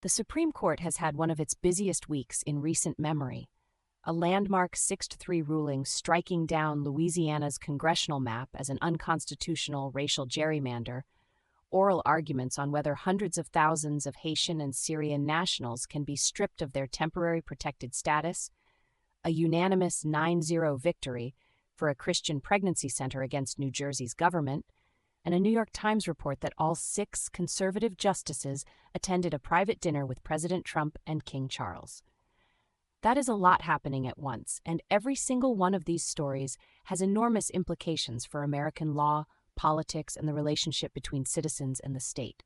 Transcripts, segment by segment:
The Supreme Court has had one of its busiest weeks in recent memory. A landmark 6-3 ruling striking down Louisiana's congressional map as an unconstitutional racial gerrymander, oral arguments on whether hundreds of thousands of Haitian and Syrian nationals can be stripped of their temporary protected status, a unanimous 9-0 victory for a Christian pregnancy center against New Jersey's government, and a New York Times report that all 6 conservative justices attended a private dinner with President Trump and King Charles. That is a lot happening at once, and every single one of these stories has enormous implications for American law, politics, and the relationship between citizens and the state.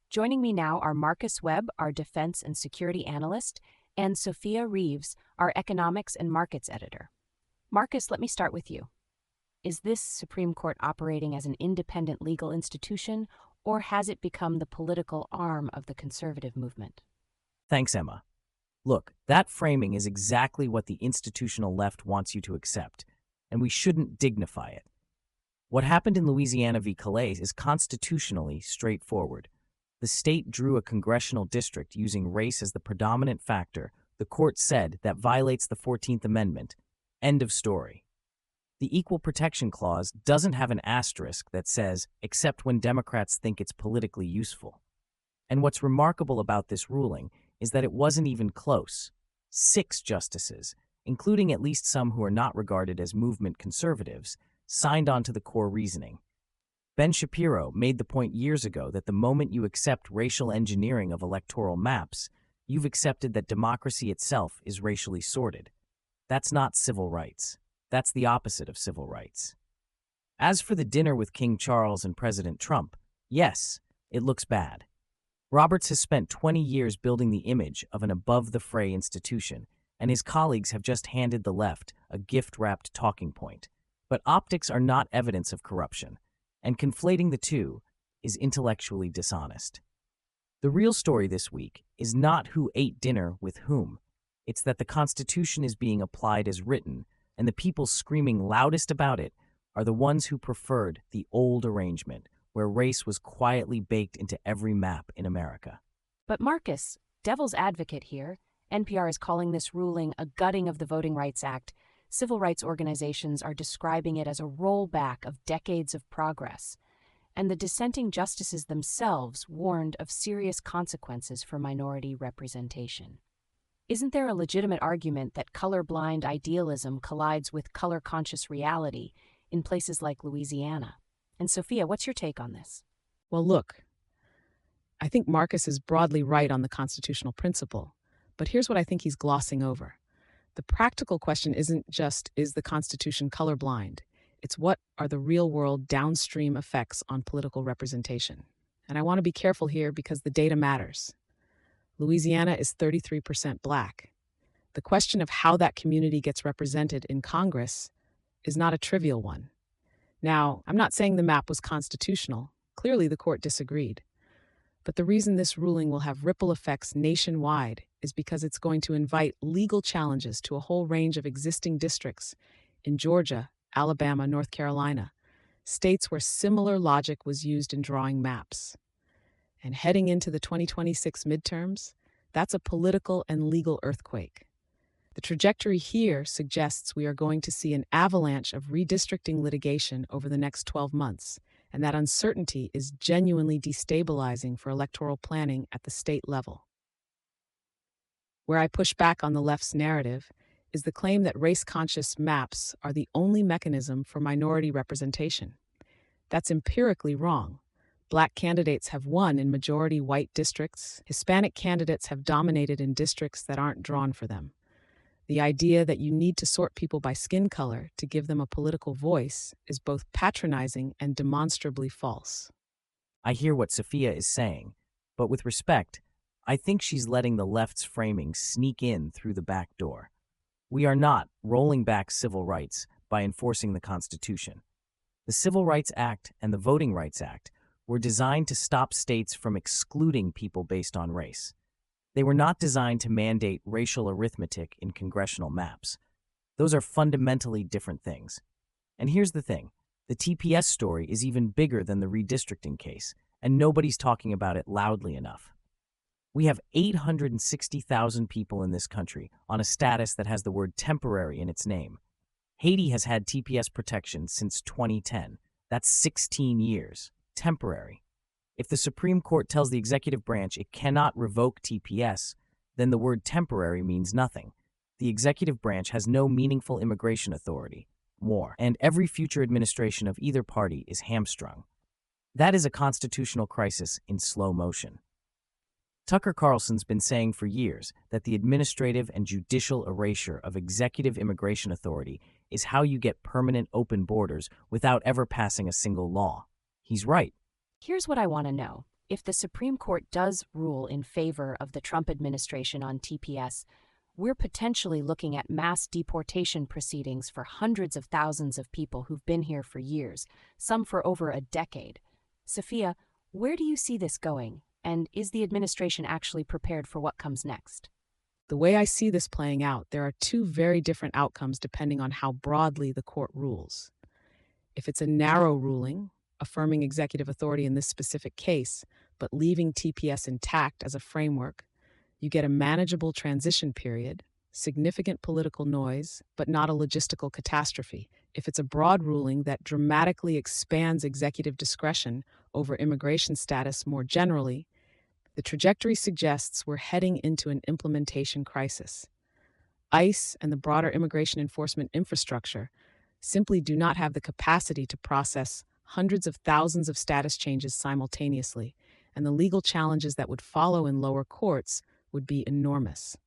Joining me now are Marcus Webb, our defense and security analyst, and Sophia Reeves, our economics and markets editor. Marcus, let me start with you. Is this Supreme Court operating as an independent legal institution, or has it become the political arm of the conservative movement? Thanks, Emma. Look, that framing is exactly what the institutional left wants you to accept, and we shouldn't dignify it. What happened in Louisiana v. Calais is constitutionally straightforward. The state drew a congressional district using race as the predominant factor. The court said that violates the 14th Amendment. End of story. The Equal Protection Clause doesn't have an asterisk that says, except when Democrats think it's politically useful. And what's remarkable about this ruling is that it wasn't even close. 6 justices, including at least some who are not regarded as movement conservatives, signed on to the core reasoning. Ben Shapiro made the point years ago that the moment you accept racial engineering of electoral maps, you've accepted that democracy itself is racially sorted. That's not civil rights. That's the opposite of civil rights. As for the dinner with King Charles and President Trump, yes, it looks bad. Roberts has spent 20 years building the image of an above-the-fray institution, and his colleagues have just handed the left a gift-wrapped talking point. But optics are not evidence of corruption, and conflating the two is intellectually dishonest. The real story this week is not who ate dinner with whom. It's that the Constitution is being applied as written, and the people screaming loudest about it are the ones who preferred the old arrangement, where race was quietly baked into every map in America. But Marcus, devil's advocate here, NPR is calling this ruling a gutting of the Voting Rights Act. Civil rights organizations are describing it as a rollback of decades of progress. And the dissenting justices themselves warned of serious consequences for minority representation. Isn't there a legitimate argument that colorblind idealism collides with color-conscious reality in places like Louisiana? And Sophia, what's your take on this? Well, look, I think Marcus is broadly right on the constitutional principle, but here's what I think he's glossing over. The practical question isn't just, is the Constitution colorblind? It's what are the real-world downstream effects on political representation? And I want to be careful here because the data matters. Louisiana is 33% Black. The question of how that community gets represented in Congress is not a trivial one. Now, I'm not saying the map was constitutional. Clearly, the court disagreed. But the reason this ruling will have ripple effects nationwide is because it's going to invite legal challenges to a whole range of existing districts in Georgia, Alabama, North Carolina, states where similar logic was used in drawing maps. And heading into the 2026 midterms, that's a political and legal earthquake. The trajectory here suggests we are going to see an avalanche of redistricting litigation over the next 12 months, and that uncertainty is genuinely destabilizing for electoral planning at the state level. Where I push back on the left's narrative is the claim that race-conscious maps are the only mechanism for minority representation. That's empirically wrong. Black candidates have won in majority white districts. Hispanic candidates have dominated in districts that aren't drawn for them. The idea that you need to sort people by skin color to give them a political voice is both patronizing and demonstrably false. I hear what Sophia is saying, but with respect, I think she's letting the left's framing sneak in through the back door. We are not rolling back civil rights by enforcing the Constitution. The Civil Rights Act and the Voting Rights Act were designed to stop states from excluding people based on race. They were not designed to mandate racial arithmetic in congressional maps. Those are fundamentally different things. And here's the thing. The TPS story is even bigger than the redistricting case, and nobody's talking about it loudly enough. We have 860,000 people in this country on a status that has the word temporary in its name. Haiti has had TPS protection since 2010. That's 16 years. Temporary. If the Supreme Court tells the executive branch it cannot revoke TPS, then the word temporary means nothing. The executive branch has no meaningful immigration authority. More. And every future administration of either party is hamstrung. That is a constitutional crisis in slow motion. Tucker Carlson's been saying for years that the administrative and judicial erasure of executive immigration authority is how you get permanent open borders without ever passing a single law. He's right. Here's what I want to know. If the Supreme Court does rule in favor of the Trump administration on TPS, we're potentially looking at mass deportation proceedings for hundreds of thousands of people who've been here for years, some for over a decade. Sophia, where do you see this going? And is the administration actually prepared for what comes next? The way I see this playing out, there are two very different outcomes depending on how broadly the court rules. If it's a narrow ruling, affirming executive authority in this specific case, but leaving TPS intact as a framework, you get a manageable transition period, significant political noise, but not a logistical catastrophe. If it's a broad ruling that dramatically expands executive discretion over immigration status more generally, the trajectory suggests we're heading into an implementation crisis. ICE and the broader immigration enforcement infrastructure simply do not have the capacity to process hundreds of thousands of status changes simultaneously, and the legal challenges that would follow in lower courts would be enormous.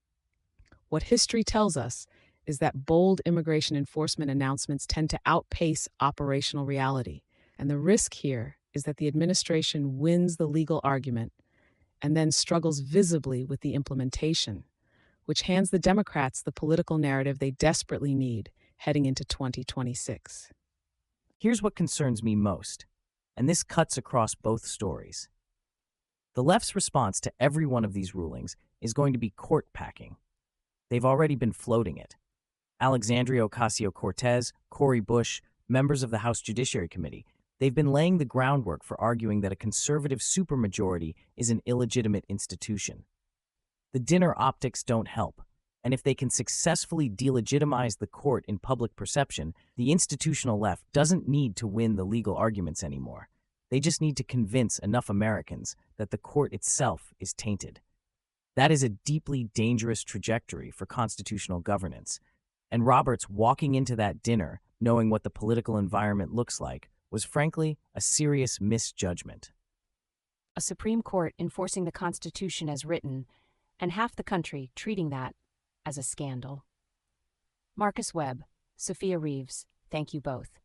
What history tells us is that bold immigration enforcement announcements tend to outpace operational reality, and the risk here is that the administration wins the legal argument and then struggles visibly with the implementation, which hands the Democrats the political narrative they desperately need heading into 2026. Here's what concerns me most, and this cuts across both stories. The left's response to every one of these rulings is going to be court packing. They've already been floating it. Alexandria Ocasio-Cortez, Cori Bush, members of the House Judiciary Committee, they've been laying the groundwork for arguing that a conservative supermajority is an illegitimate institution. The dinner optics don't help, and if they can successfully delegitimize the court in public perception, the institutional left doesn't need to win the legal arguments anymore. They just need to convince enough Americans that the court itself is tainted. That is a deeply dangerous trajectory for constitutional governance, and Roberts walking into that dinner, knowing what the political environment looks like, was frankly a serious misjudgment. A Supreme Court enforcing the Constitution as written, and half the country treating that as a scandal. Marcus Webb, Sophia Reeves, thank you both.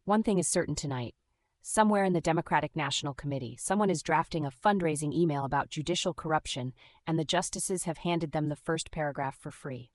One thing is certain tonight. Somewhere in the Democratic National Committee, someone is drafting a fundraising email about judicial corruption, and the justices have handed them the first paragraph for free.